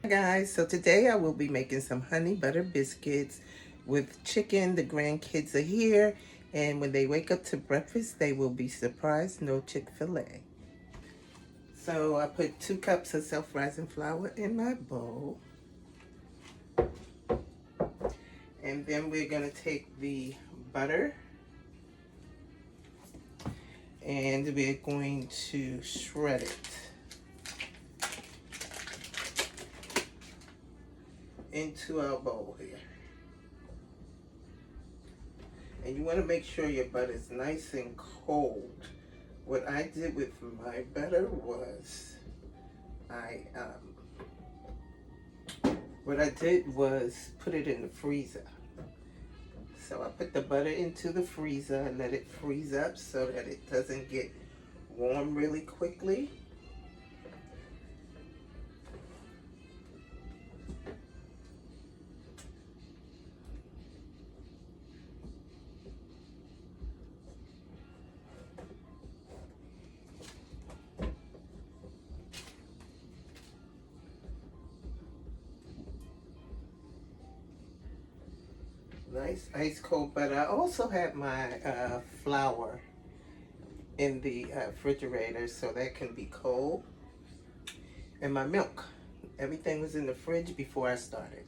Guys, so today I will be making some honey butter biscuits with chicken. The grandkids are here, and when they wake up to breakfast they will be surprised no Chick-fil-A. So I put 2 cups of self-rising flour in my bowl, and then we're going to take the butter and we're going to shred it into our bowl here. And you want to make sure your butter is nice and cold. What I did with my butter was put it in the freezer. So I put the butter into the freezer and let it freeze up so that it doesn't get warm really quickly. Nice ice cold butter. I also have my flour in the refrigerator so that can be cold. And my milk. Everything was in the fridge before I started.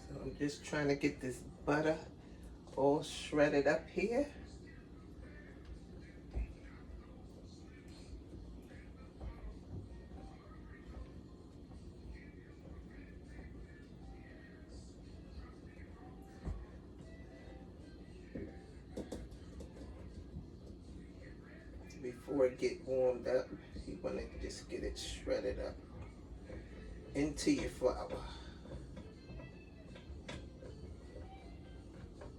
So I'm just trying to get this butter all shredded up here. Before it get warmed up, you want to just get it shredded up into your flour. You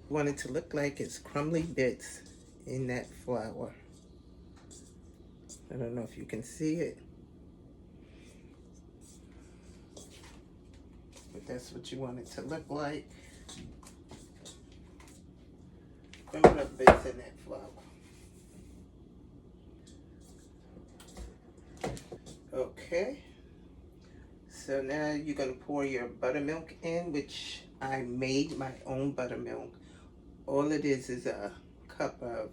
want it to look like it's crumbly bits in that flour. I don't know if you can see it, but that's what you want it to look like. Crumbly bits in that flour. Okay, so now you're going to pour your buttermilk in, which I made my own buttermilk. All it is a cup of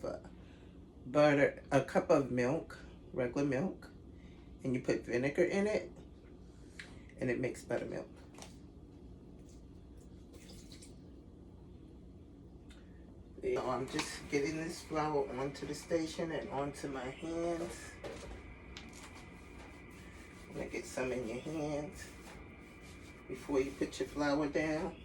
butter, a cup of milk, regular milk, and you put vinegar in it, and it makes buttermilk. So I'm just getting this flour onto the station and onto my hands. I'm gonna get some in your hands before you put your flour down.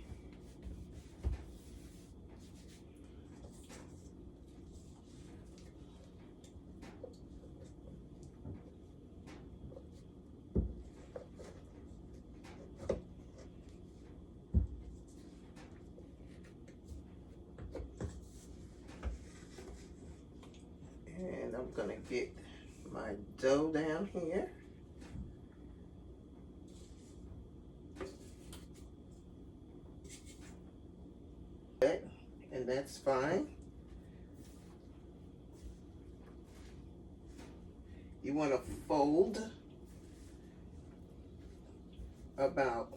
And I'm gonna get my dough down here. And that's fine. You want to fold about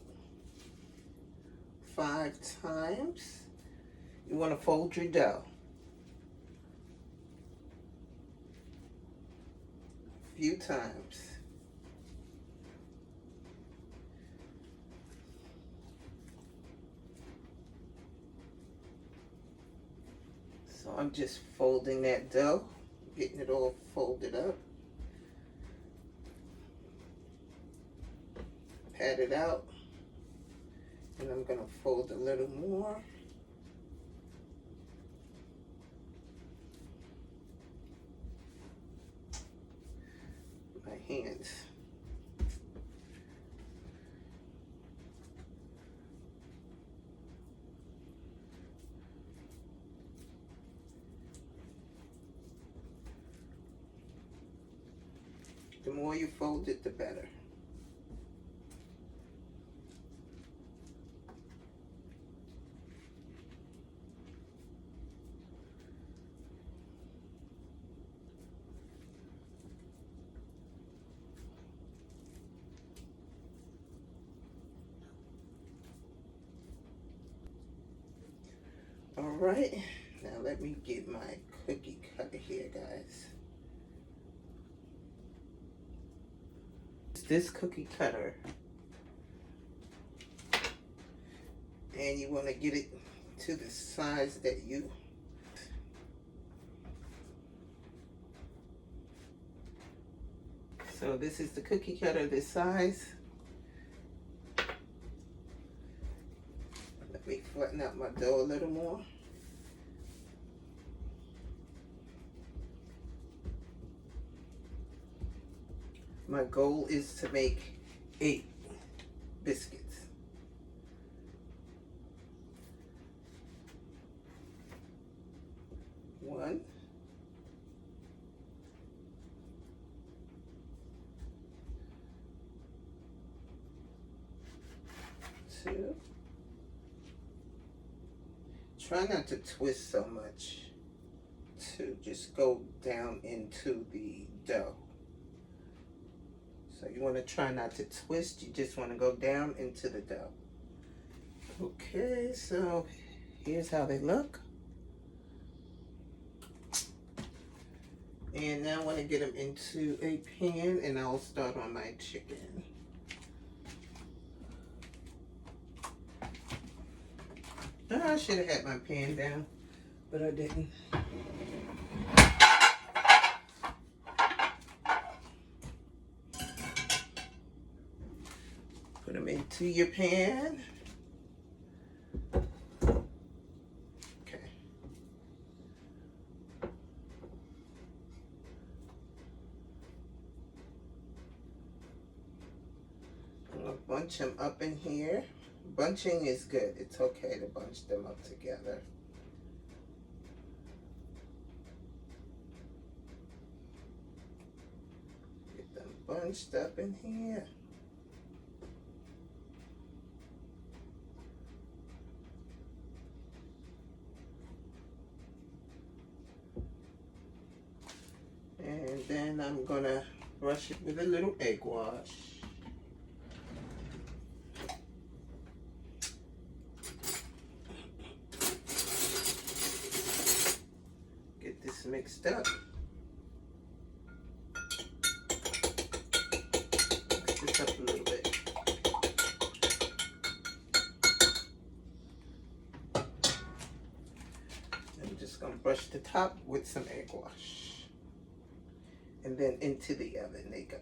5 times. You want to fold your dough a few times. So I'm just folding that dough, getting it all folded up. Pat it out, and I'm going to fold a little more. My hands. The more you fold it, the better. right, now let me get my cookie cutter here, guys. This cookie cutter, and you want to get it to the size that you so this is the cookie cutter this size. Let me flatten out my dough a little more. My goal is to make 8 biscuits. 1, 2. Try not to twist so much to just go down into the dough. So you want to try not to twist, you just want to go down into the dough. Okay, so here's how they look. And now I want to get them into a pan, and I'll start on my chicken. I should have had my pan down, but I didn't. Put them into your pan. Okay. I'm going to bunch them up in here. Bunching is good. It's okay to bunch them up together. Get them bunched up in here. And then I'm gonna brush it with a little egg wash. Get this mixed up. Mix this up a little bit. I'm just gonna brush the top with some egg wash. And then into the oven they go.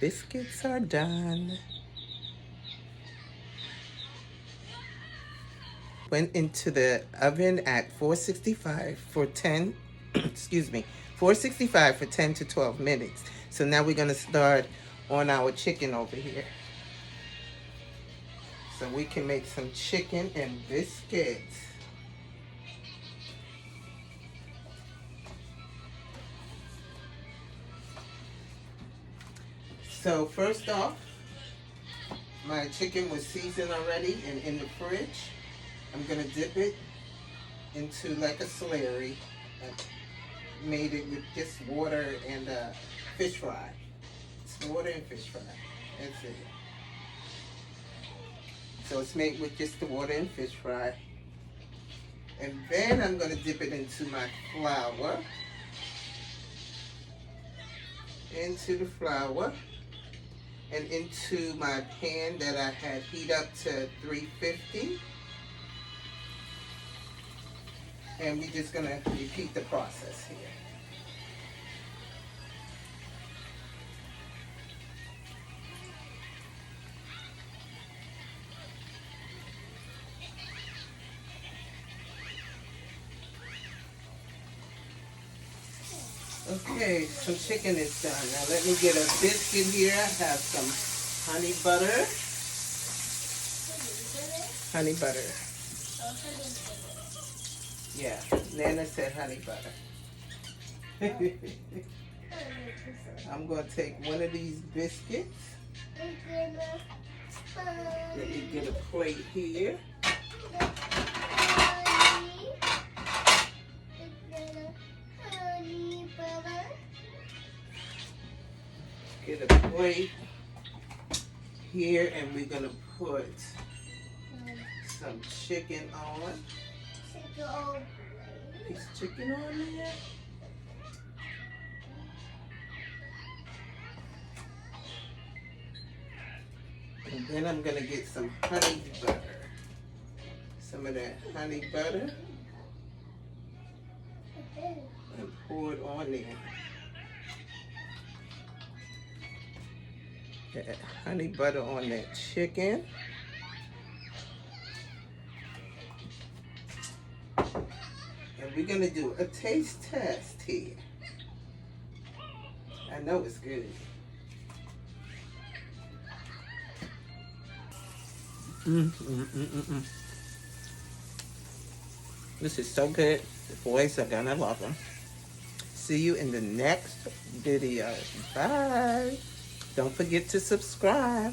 Biscuits are done. Went into the oven at 465 for 10, excuse me, 465 for 10 to 12 minutes. So now we're gonna start on our chicken over here. So we can make some chicken and biscuits. So first off, my chicken was seasoned already and in the fridge. I'm gonna dip it into like a slurry. I made it with just water and fish fry. It's water and fish fry. That's it. So it's made with just the water and fish fry. And then I'm gonna dip it into my flour. Into the flour. And into my pan that I had heat up to 350. And we're just gonna repeat the process here. Okay, so chicken is done. Now let me get a biscuit here. I have some honey butter. Honey butter. Yeah, Nana said honey butter. I'm going to take one of these biscuits. Let me get a plate here. Get a plate here, and we're going to put some chicken on. Is chicken on there? And then I'm going to get some honey butter. Some of that honey butter. And pour it on there. That honey butter on that chicken. And we're going to do a taste test here. I know it's good. This is so good. The boys are gonna love them. See you in the next video. Bye. Don't forget to subscribe.